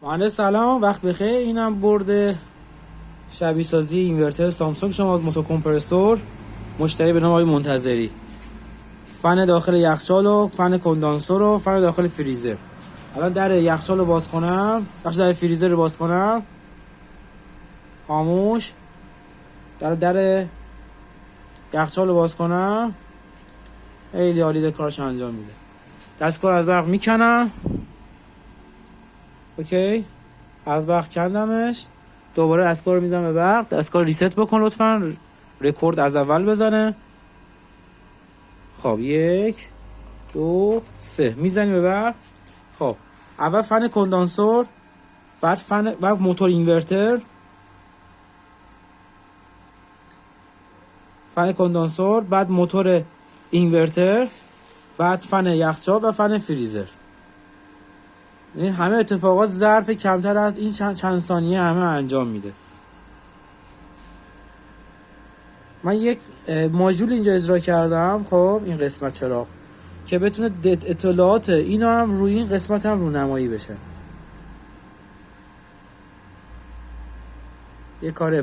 مهندس سلام، وقت بخیر. اینم برد شبیه سازی اینورتر سامسونگ شما از موتور کمپرسور، مشتری به نام آقای منتظری. فن داخل یخچال و فن کندانسور و فن داخل فریزر. الان در یخچال رو باز کنم، بخش در فریزر رو باز کنم، خاموش. در یخچال رو باز کنم، خیلی عالی کارش انجام میده. دستگاه از برق میکنم، اوکی، از برق کندمش. دوباره دستگاه رو میذارم به برق. دستگاه ریست بکن لطفا، رکورد از اول بزنه. خب 1 2 3 میزنیم به برق. خب اول فن کندانسور، بعد موتور اینورتر، فن کندانسور، بعد موتور اینورتر، بعد فن یخچال و فن فریزر. این همه اتفاقات ظرف کمتر از این چند ثانیه همه انجام میده. من یک ماژول اینجا اجرا کردم، خب این قسمت چراغ، که بتونه اطلاعات اینو هم روی این قسمت هم رونمایی بشه. یه کار